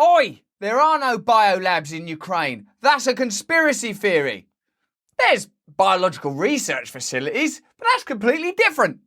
Oi! There are no biolabs in Ukraine. That's a conspiracy theory. There's biological research facilities, but that's completely different.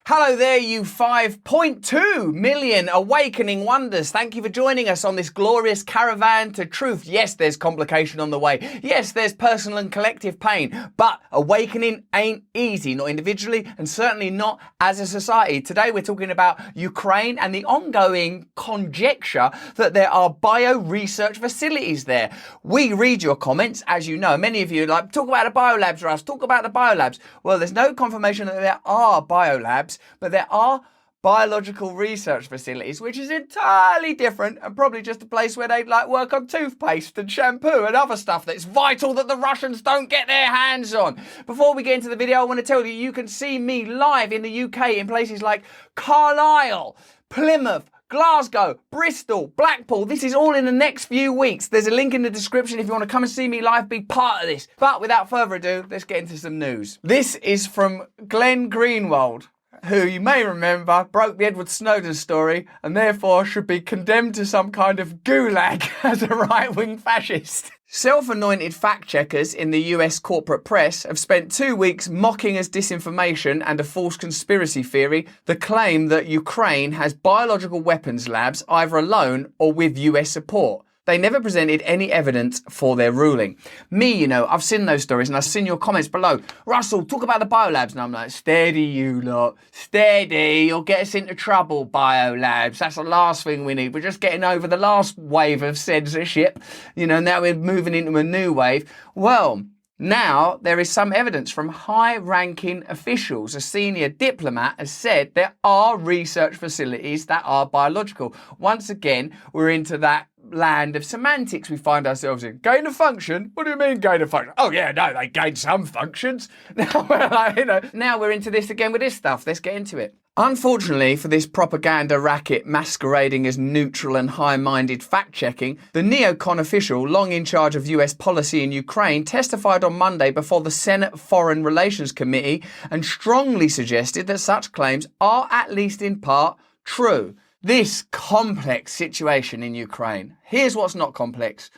Hello there, you 5.2 million awakening wonders. Thank you for joining us on this glorious caravan to truth. Yes, there's complication on the way. Yes, there's personal and collective pain. But awakening ain't easy, not individually and certainly not as a society. Today we're talking about Ukraine and the ongoing conjecture that there are bio-research facilities there. We read your comments, as you know. Many of you are like, talk about the biolabs, Russ, talk about the biolabs. Well, there's no confirmation that there are biolabs, but there are biological research facilities, which is entirely different and probably just a place where they like work on toothpaste and shampoo and other stuff that's vital that the Russians don't get their hands on. Before we get into the video, I want to tell you you can see me live in the UK in places like Carlisle, Plymouth, Glasgow, Bristol, Blackpool. This is all in the next few weeks. There's a link in the description if you want to come and see me live, be part of this. But without further ado, let's get into some news. This is from Glenn Greenwald, who you may remember broke the Edward Snowden story and therefore should be condemned to some kind of gulag as a right-wing fascist. Self-anointed fact-checkers in the US corporate press have spent 2 weeks mocking as disinformation and a false conspiracy theory the claim that Ukraine has biological weapons labs either alone or with US support. They never presented any evidence for their ruling. Me, you know, I've seen those stories and I've seen your comments below. Russell, talk about the biolabs. And I'm like, steady you lot, steady. You'll get us into trouble, biolabs. That's the last thing we need. We're just getting over the last wave of censorship. You know, now we're moving into a new wave. Well, now there is some evidence from high-ranking officials. A senior diplomat has said there are research facilities that are biological. Once again, we're into that land of semantics we find ourselves in. Gain of function? What do you mean gain of function? Oh yeah, no, they gain some functions. Now we're like, you know, now we're into this again with this stuff. Let's get into it. Unfortunately for this propaganda racket masquerading as neutral and high-minded fact-checking, the neocon official long in charge of US policy in Ukraine testified on Monday before the Senate Foreign Relations Committee and strongly suggested that such claims are at least in part true. This complex situation in Ukraine. Here's what's not complex.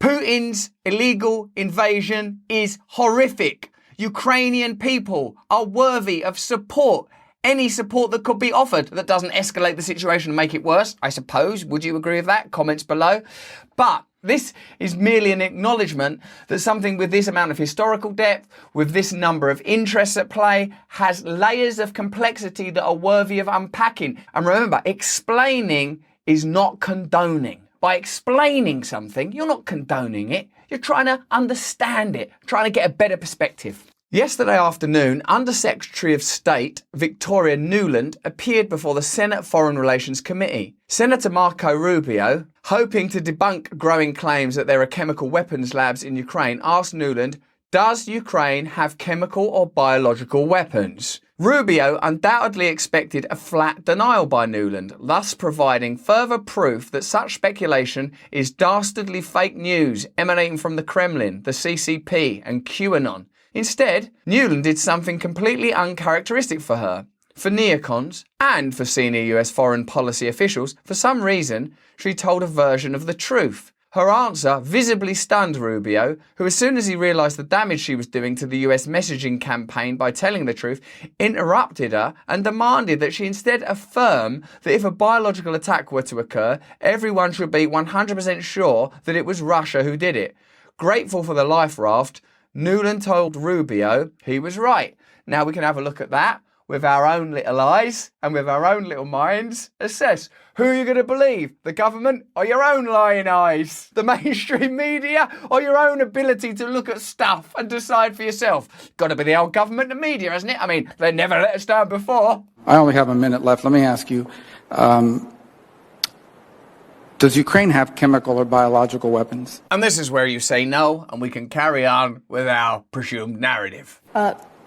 Putin's illegal invasion is horrific. Ukrainian people are worthy of support. Any support that could be offered that doesn't escalate the situation and make it worse, I suppose. Would you agree with that? Comments below. But this is merely an acknowledgement that something with this amount of historical depth, with this number of interests at play, has layers of complexity that are worthy of unpacking. And remember, explaining is not condoning. By explaining something, you're not condoning it. You're trying to understand it, trying to get a better perspective. Yesterday afternoon, Under-Secretary of State Victoria Nuland appeared before the Senate Foreign Relations Committee. Senator Marco Rubio, hoping to debunk growing claims that there are chemical weapons labs in Ukraine, asked Nuland, does Ukraine have chemical or biological weapons? Rubio undoubtedly expected a flat denial by Nuland, thus providing further proof that such speculation is dastardly fake news emanating from the Kremlin, the CCP and QAnon. Instead, Nuland did something completely uncharacteristic for her. For neocons, and for senior US foreign policy officials, for some reason, she told a version of the truth. Her answer visibly stunned Rubio, who as soon as he realised the damage she was doing to the US messaging campaign by telling the truth, interrupted her and demanded that she instead affirm that if a biological attack were to occur, everyone should be 100% sure that it was Russia who did it. Grateful for the life raft, Nuland told Rubio he was right. Now we can have a look at that with our own little eyes and with our own little minds. Assess who you're going to believe, the government or your own lying eyes, the mainstream media or your own ability to look at stuff and decide for yourself. Got to be the old government and media, hasn't it? I mean, they never let us down before. I only have a minute left. Let me ask you, does Ukraine have chemical or biological weapons? And this is where you say no, and we can carry on with our presumed narrative.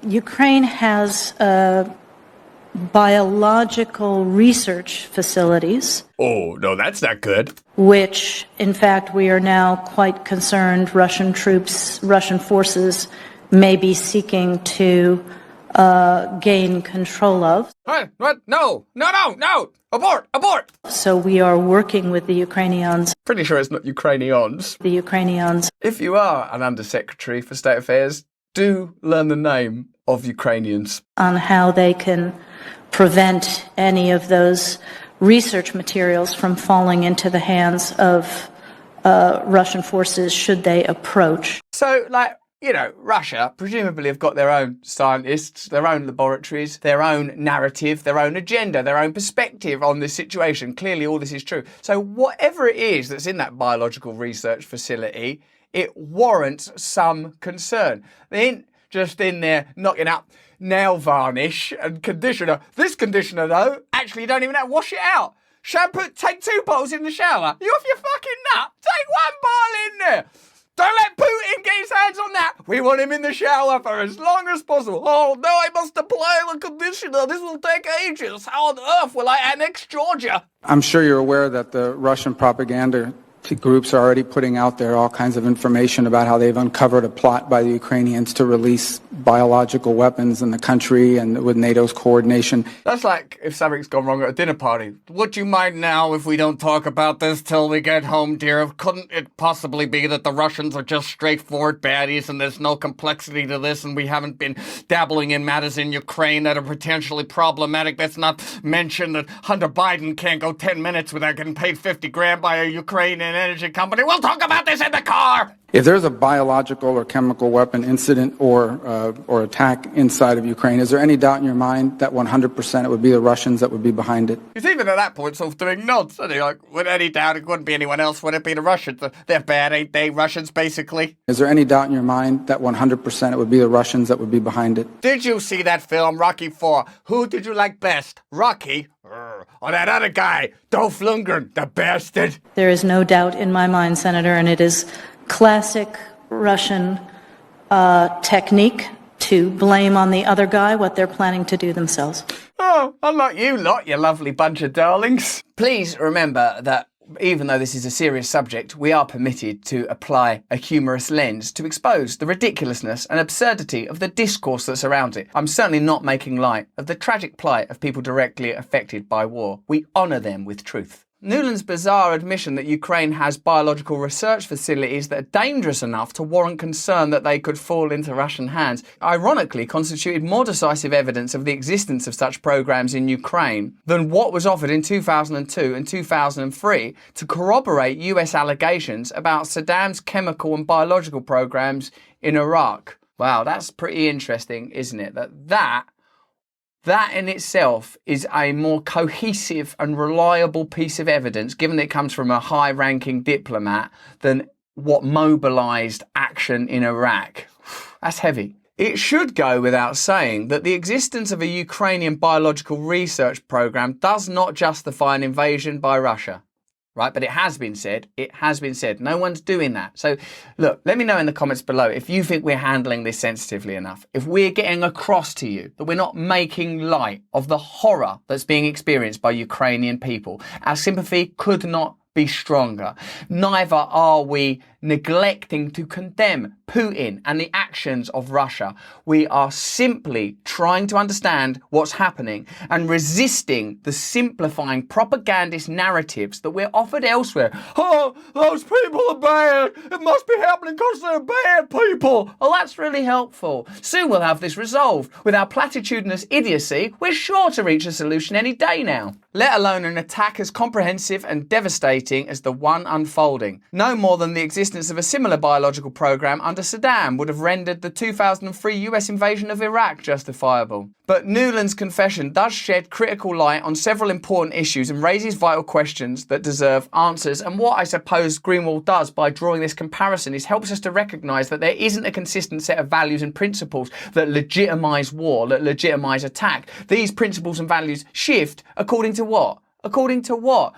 Ukraine has biological research facilities. Oh, no, that's not good. Which, in fact, we are now quite concerned Russian forces may be seeking to gain control of. What? No, no, no, no! Abort! Abort! So we are working with the Ukrainians. Pretty sure it's not Ukrainians. The Ukrainians. If you are an Undersecretary for State Affairs, do learn the name of Ukrainians. On how they can prevent any of those research materials from falling into the hands of Russian forces should they approach. So, Russia presumably have got their own scientists, their own laboratories, their own narrative, their own agenda, their own perspective on this situation. Clearly, all this is true. So whatever it is that's in that biological research facility, it warrants some concern. They ain't just in there knocking up nail varnish and conditioner. This conditioner, though, actually you don't even have to wash it out. Shampoo, take 2 bottles in the shower. You off your fucking nut? Take 1 bottle in there. Don't let Putin get his hands on that. We want him in the shower for as long as possible. Oh, no, I must apply the conditioner. This will take ages. How on earth will I annex Georgia? I'm sure you're aware that the Russian propaganda groups are already putting out there all kinds of information about how they've uncovered a plot by the Ukrainians to release biological weapons in the country and with NATO's coordination. That's like if something's gone wrong at a dinner party. Would you mind now if we don't talk about this till we get home, dear? Couldn't it possibly be that the Russians are just straightforward baddies and there's no complexity to this and we haven't been dabbling in matters in Ukraine that are potentially problematic? Let's not mention that Hunter Biden can't go 10 minutes without getting paid 50 grand by a Ukrainian energy company. We'll talk about this in the car. If there's a biological or chemical weapon incident or attack inside of Ukraine, is there any doubt in your mind that 100% it would be the Russians that would be behind it? He's even at that point sort of doing nods, isn't he? Like, with any doubt, it wouldn't be anyone else. Would it be the Russians? They're bad, ain't they? Russians, basically. Is there any doubt in your mind that 100% it would be the Russians that would be behind it? Did you see that film, Rocky IV? Who did you like best? Rocky? Or that other guy, Dolph Lundgren, the bastard? There is no doubt in my mind, Senator, and it is classic Russian technique to blame on the other guy what they're planning to do themselves. Oh, unlike you lot, you lovely bunch of darlings. Please remember that even though this is a serious subject, we are permitted to apply a humorous lens to expose the ridiculousness and absurdity of the discourse that surrounds it. I'm certainly not making light of the tragic plight of people directly affected by war. We honour them with truth. Nuland's bizarre admission that Ukraine has biological research facilities that are dangerous enough to warrant concern that they could fall into Russian hands, ironically constituted more decisive evidence of the existence of such programs in Ukraine than what was offered in 2002 and 2003 to corroborate US allegations about Saddam's chemical and biological programs in Iraq. Wow, that's pretty interesting, isn't it? That in itself is a more cohesive and reliable piece of evidence, given that it comes from a high-ranking diplomat, than what mobilised action in Iraq. That's heavy. It should go without saying that the existence of a Ukrainian biological research programme does not justify an invasion by Russia. Right, but it has been said. No one's doing that. So, look, let me know in the comments below if you think we're handling this sensitively enough. If we're getting across to you that we're not making light of the horror that's being experienced by Ukrainian people. Our sympathy could not be stronger. Neither are we neglecting to condemn Putin and the actions of Russia. We are simply trying to understand what's happening and resisting the simplifying propagandist narratives that we're offered elsewhere. Oh, those people are bad. It must be happening because they're bad people. Oh, that's really helpful. Soon we'll have this resolved. With our platitudinous idiocy, we're sure to reach a solution any day now. Let alone an attack as comprehensive and devastating as the one unfolding. No more than the existence of a similar biological program under Saddam would have rendered the 2003 US invasion of Iraq justifiable. But Nuland's confession does shed critical light on several important issues and raises vital questions that deserve answers. And what I suppose Greenwald does by drawing this comparison is helps us to recognise that there isn't a consistent set of values and principles that legitimise war, that legitimise attack. These principles and values shift according to what? According to what?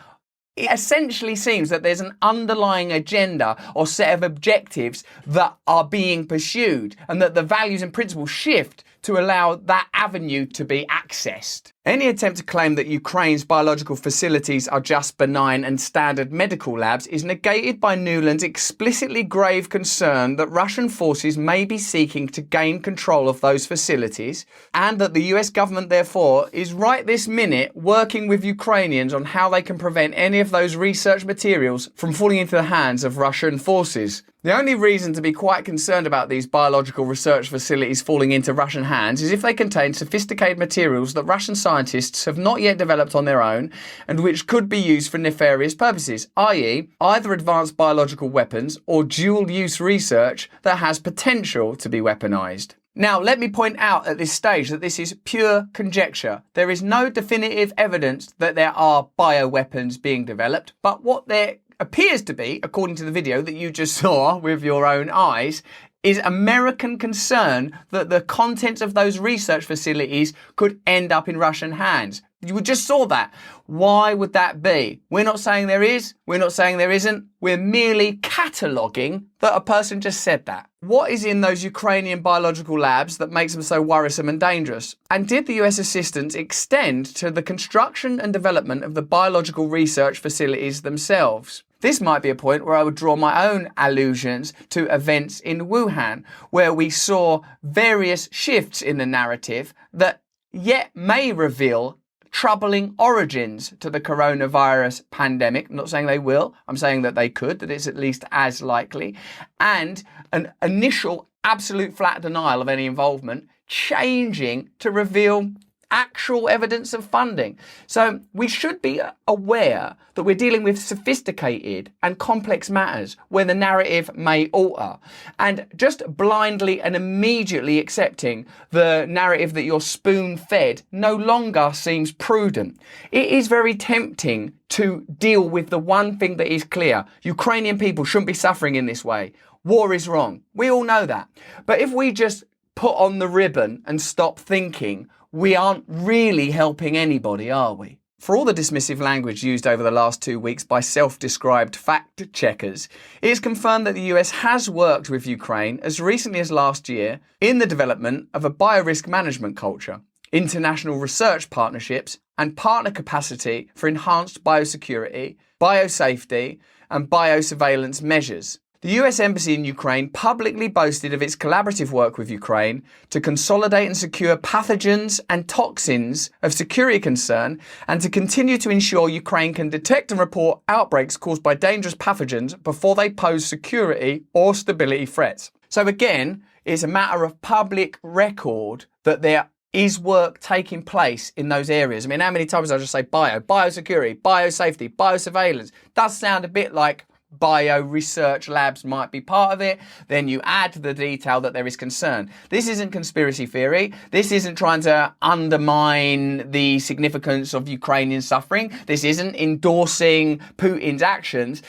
It essentially seems that there's an underlying agenda or set of objectives that are being pursued, and that the values and principles shift to allow that avenue to be accessed. Any attempt to claim that Ukraine's biological facilities are just benign and standard medical labs is negated by Nuland's explicitly grave concern that Russian forces may be seeking to gain control of those facilities, and that the US government therefore is right this minute working with Ukrainians on how they can prevent any of those research materials from falling into the hands of Russian forces. The only reason to be quite concerned about these biological research facilities falling into Russian hands is if they contain sophisticated materials that Russian scientists have not yet developed on their own and which could be used for nefarious purposes, i.e. either advanced biological weapons or dual-use research that has potential to be weaponized. Now, let me point out at this stage that this is pure conjecture. There is no definitive evidence that there are bioweapons being developed, but what there appears to be, according to the video that you just saw with your own eyes, is American concern that the contents of those research facilities could end up in Russian hands. You just saw that. Why would that be? We're not saying there is. We're not saying there isn't. We're merely cataloguing that a person just said that. What is in those Ukrainian biological labs that makes them so worrisome and dangerous? And did the US assistance extend to the construction and development of the biological research facilities themselves? This might be a point where I would draw my own allusions to events in Wuhan, where we saw various shifts in the narrative that yet may reveal troubling origins to the coronavirus pandemic. I'm not saying they will. I'm saying that they could, that it's at least as likely. And an initial absolute flat denial of any involvement changing to reveal actual evidence of funding. So we should be aware that we're dealing with sophisticated and complex matters where the narrative may alter. And just blindly and immediately accepting the narrative that you're spoon-fed no longer seems prudent. It is very tempting to deal with the one thing that is clear. Ukrainian people shouldn't be suffering in this way. War is wrong. We all know that. But if we just put on the ribbon and stop thinking, we aren't really helping anybody, are we? For all the dismissive language used over the last 2 weeks by self-described fact-checkers, it is confirmed that the US has worked with Ukraine as recently as last year in the development of a biorisk management culture, international research partnerships, and partner capacity for enhanced biosecurity, biosafety, and biosurveillance measures. The US Embassy in Ukraine publicly boasted of its collaborative work with Ukraine to consolidate and secure pathogens and toxins of security concern and to continue to ensure Ukraine can detect and report outbreaks caused by dangerous pathogens before they pose security or stability threats. So again, it's a matter of public record that there is work taking place in those areas. I mean, how many times I just say biosecurity, biosafety, biosurveillance? Does sound a bit like bio research labs might be part of it. Then you add the detail that there is concern. This isn't conspiracy theory. This isn't trying to undermine the significance of Ukrainian suffering. This isn't endorsing Putin's actions.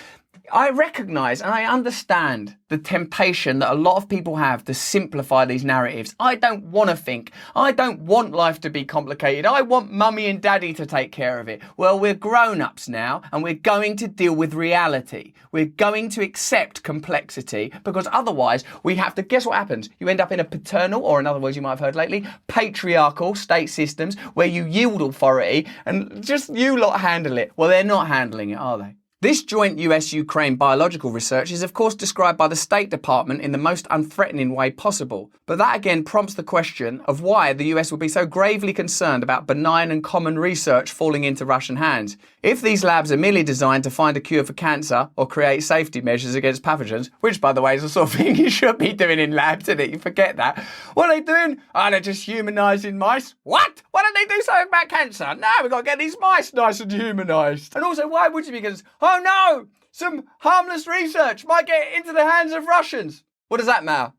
I recognise and I understand the temptation that a lot of people have to simplify these narratives. I don't want to think. I don't want life to be complicated. I want mummy and daddy to take care of it. Well, we're grown-ups now and we're going to deal with reality. We're going to accept complexity because otherwise we have to, guess what happens? You end up in a paternal, or in other words you might have heard lately, patriarchal state systems where you yield authority and just you lot handle it. Well, they're not handling it, are they? This joint US-Ukraine biological research is of course described by the State Department in the most unthreatening way possible. But that again prompts the question of why the US would be so gravely concerned about benign and common research falling into Russian hands. If these labs are merely designed to find a cure for cancer or create safety measures against pathogens, which by the way is the sort of thing you should be doing in labs, isn't it? You forget that. What are they doing? Oh, they're just humanising mice. What? Why don't they do something about cancer? No, we've got to get these mice nice and humanised. And also, why would you? Because, oh no, some harmless research might get into the hands of Russians. What does that matter?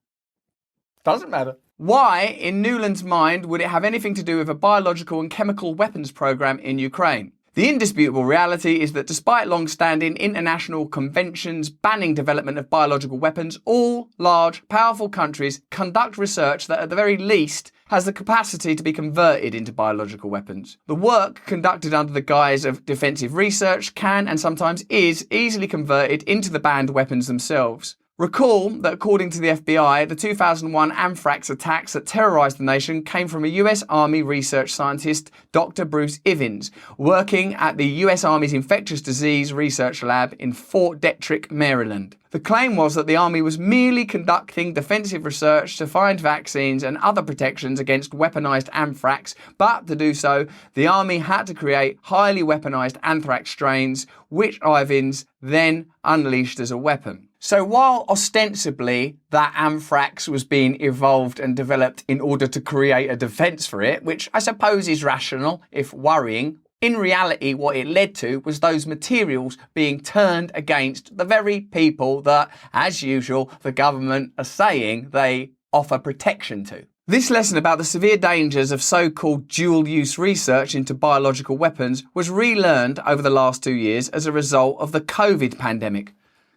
Doesn't matter. Why, in Nuland's mind, would it have anything to do with a biological and chemical weapons program in Ukraine? The indisputable reality is that despite long-standing international conventions banning development of biological weapons, all large, powerful countries conduct research that at the very least has the capacity to be converted into biological weapons. The work conducted under the guise of defensive research can and sometimes is easily converted into the banned weapons themselves. Recall that according to the FBI, the 2001 anthrax attacks that terrorized the nation came from a US Army research scientist, Dr. Bruce Ivins, working at the US Army's Infectious Disease Research Lab in Fort Detrick, Maryland. The claim was that the Army was merely conducting defensive research to find vaccines and other protections against weaponized anthrax, but to do so, the Army had to create highly weaponized anthrax strains, which Ivins then unleashed as a weapon. So while ostensibly that anthrax was being evolved and developed in order to create a defense for it, which I suppose is rational, if worrying, in reality what it led to was those materials being turned against the very people that, as usual, the government are saying they offer protection to. This lesson about the severe dangers of so-called dual-use research into biological weapons was relearned over the last 2 years as a result of the COVID pandemic.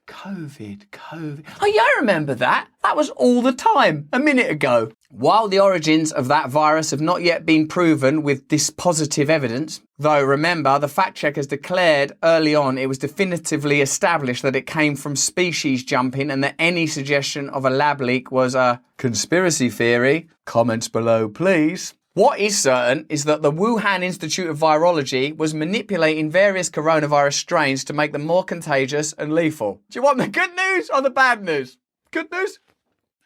COVID. Oh yeah, I remember that. That was all the time, a minute ago. While the origins of that virus have not yet been proven with dispositive evidence, though remember, the fact checkers declared early on it was definitively established that it came from species jumping and that any suggestion of a lab leak was a conspiracy theory. Comments below, please. What is certain is that the Wuhan Institute of Virology was manipulating various coronavirus strains to make them more contagious and lethal. Do you want the good news or the bad news? Good news?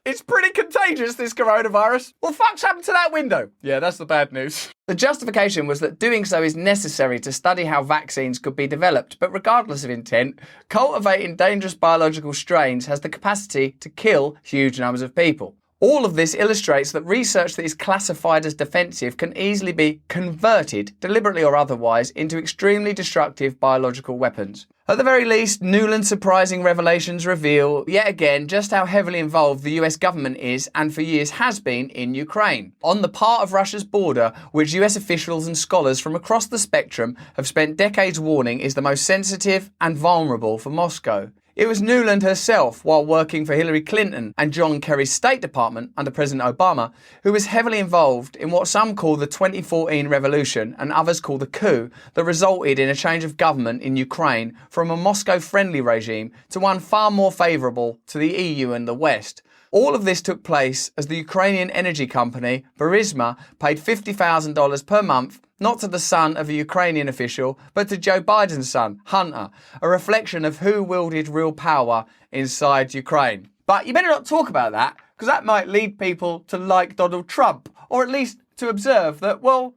It's pretty contagious, this coronavirus. Well, fuck's happened to that window? Yeah, that's the bad news. The justification was that doing so is necessary to study how vaccines could be developed, but regardless of intent, cultivating dangerous biological strains has the capacity to kill huge numbers of people. All of this illustrates that research that is classified as defensive can easily be converted, deliberately or otherwise, into extremely destructive biological weapons. At the very least, Nuland's surprising revelations reveal, yet again, just how heavily involved the US government is, and for years has been, in Ukraine. On the part of Russia's border, which US officials and scholars from across the spectrum have spent decades warning is the most sensitive and vulnerable for Moscow. It was Nuland herself, while working for Hillary Clinton and John Kerry's State Department under President Obama, who was heavily involved in what some call the 2014 revolution and others call the coup that resulted in a change of government in Ukraine from a Moscow-friendly regime to one far more favourable to the EU and the West. All of this took place as the Ukrainian energy company, Burisma, paid $50,000 per month, not to the son of a Ukrainian official, but to Joe Biden's son, Hunter, a reflection of who wielded real power inside Ukraine. But you better not talk about that, because that might lead people to like Donald Trump, or at least to observe that, well,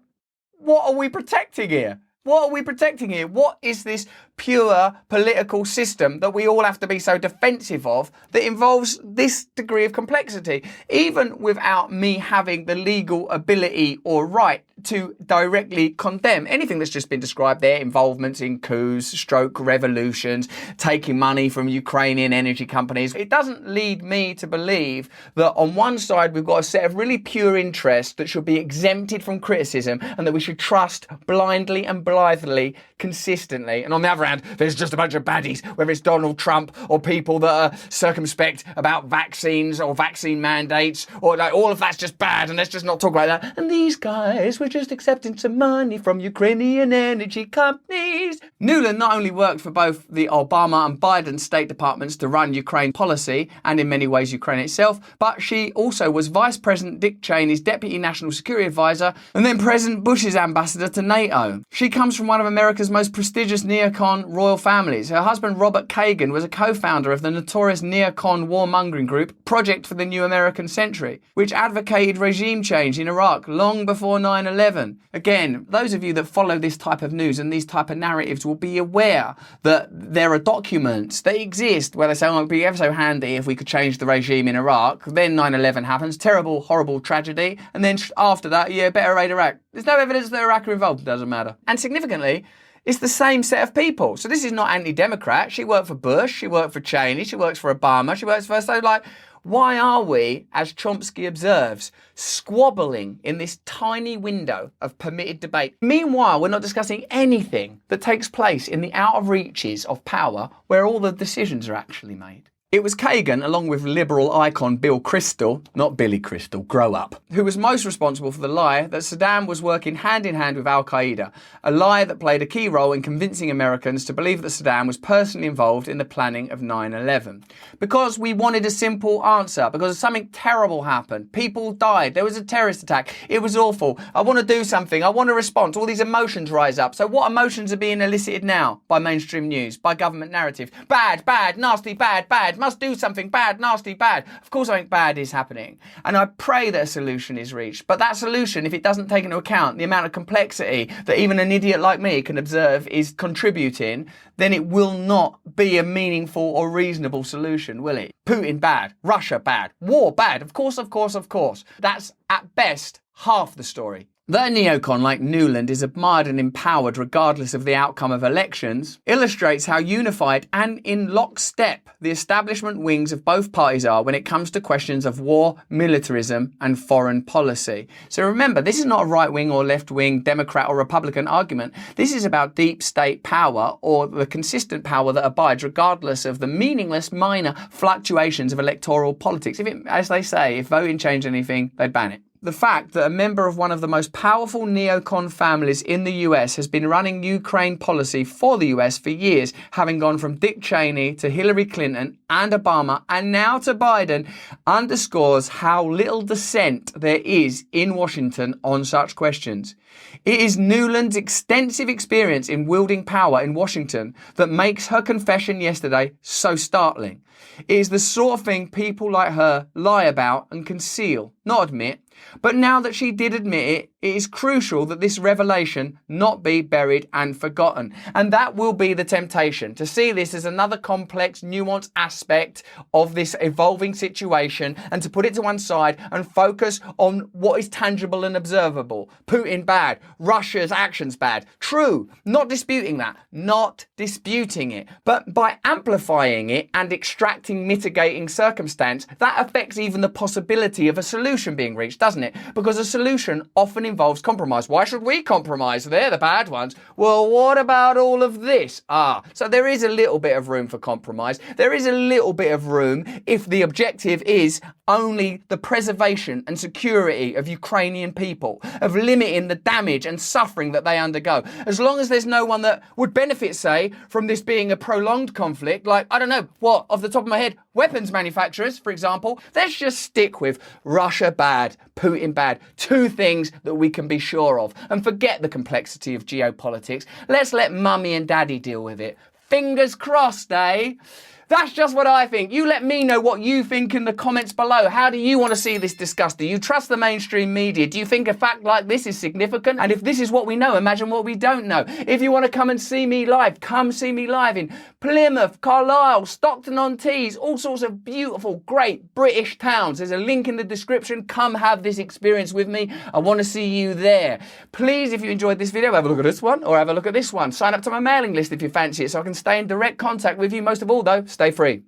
what are we protecting here? What are we protecting here? What is this pure political system that we all have to be so defensive of that involves this degree of complexity? Even without me having the legal ability or right to directly condemn anything that's just been described there, involvements in coups, stroke revolutions, taking money from Ukrainian energy companies, it doesn't lead me to believe that on one side we've got a set of really pure interests that should be exempted from criticism and that we should trust blindly and blithely, consistently. And on the other hand, there's just a bunch of baddies, whether it's Donald Trump or people that are circumspect about vaccines or vaccine mandates, or like, all of that's just bad and let's just not talk about that. And these guys were just accepting some money from Ukrainian energy companies. Nuland not only worked for both the Obama and Biden State Departments to run Ukraine policy, and in many ways Ukraine itself, but she also was Vice President Dick Cheney's Deputy National Security Advisor and then President Bush's ambassador to NATO. She comes from one of America's most prestigious neocon royal families. Her husband Robert Kagan was a co-founder of the notorious neocon warmongering group Project for the New American Century, which advocated regime change in Iraq long before 9/11. Again, those of you that follow this type of news and these type of narratives will be aware that there are documents that exist where they say, oh, it would be ever so handy if we could change the regime in Iraq. Then 9/11 happens, terrible, horrible tragedy, and then after that, yeah, better raid Iraq. There's no evidence that Iraq are involved, it doesn't matter. And significantly, it's the same set of people. So this is not anti-Democrat. She worked for Bush, she worked for Cheney, she works for Obama, she works for... So like, why are we, as Chomsky observes, squabbling in this tiny window of permitted debate? Meanwhile, we're not discussing anything that takes place in the outer reaches of power where all the decisions are actually made. It was Kagan, along with liberal icon Bill Kristol, not Billy Crystal, grow up, who was most responsible for the lie that Saddam was working hand in hand with Al-Qaeda, a lie that played a key role in convincing Americans to believe that Saddam was personally involved in the planning of 9/11. Because we wanted a simple answer, because something terrible happened. People died. There was a terrorist attack. It was awful. I want to do something. I want a response. All these emotions rise up. So what emotions are being elicited now by mainstream news, by government narrative? Bad, bad, nasty, bad, bad. Must do something. Bad, nasty, bad. Of course something bad is happening. And I pray that a solution is reached. But that solution, if it doesn't take into account the amount of complexity that even an idiot like me can observe is contributing, then it will not be a meaningful or reasonable solution, will it? Putin bad. Russia bad. War bad. Of course, of course, of course. That's at best half the story. That a neocon like Nuland is admired and empowered regardless of the outcome of elections illustrates how unified and in lockstep the establishment wings of both parties are when it comes to questions of war, militarism and foreign policy. So remember, this is not a right-wing or left-wing, Democrat or Republican argument. This is about deep state power, or the consistent power that abides regardless of the meaningless minor fluctuations of electoral politics. If it, as they say, if voting changed anything, they'd ban it. The fact that a member of one of the most powerful neocon families in the US has been running Ukraine policy for the US for years, having gone from Dick Cheney to Hillary Clinton and Obama and now to Biden, underscores how little dissent there is in Washington on such questions. It is Nuland's extensive experience in wielding power in Washington that makes her confession yesterday so startling. It is the sort of thing people like her lie about and conceal, not admit. But now that she did admit it, it is crucial that this revelation not be buried and forgotten. And that will be the temptation, to see this as another complex, nuanced aspect of this evolving situation and to put it to one side and focus on what is tangible and observable. Putin bad, Russia's actions bad. True, not disputing that, not disputing it. But by amplifying it and extracting mitigating circumstance, that affects even the possibility of a solution being reached, doesn't it? Because a solution often involves compromise. Why should we compromise? They're the bad ones. Well, what about all of this? So there is a little bit of room for compromise. There is a little bit of room if the objective is only the preservation and security of Ukrainian people, of limiting the damage and suffering that they undergo. As long as there's no one that would benefit, say, from this being a prolonged conflict, like, I don't know, what, off the top of my head, weapons manufacturers, for example, let's just stick with Russia bad, Putin bad, two things that we can be sure of, and forget the complexity of geopolitics. Let's let mummy and daddy deal with it. Fingers crossed, eh? That's just what I think. You let me know what you think in the comments below. How do you want to see this discussed? Do you trust the mainstream media? Do you think a fact like this is significant? And if this is what we know, imagine what we don't know. If you want to come and see me live, come see me live in Plymouth, Carlisle, Stockton-on-Tees, all sorts of beautiful, great British towns. There's a link in the description. Come have this experience with me. I want to see you there. Please, if you enjoyed this video, have a look at this one or have a look at this one. Sign up to my mailing list if you fancy it so I can stay in direct contact with you. Most of all, though, stay free.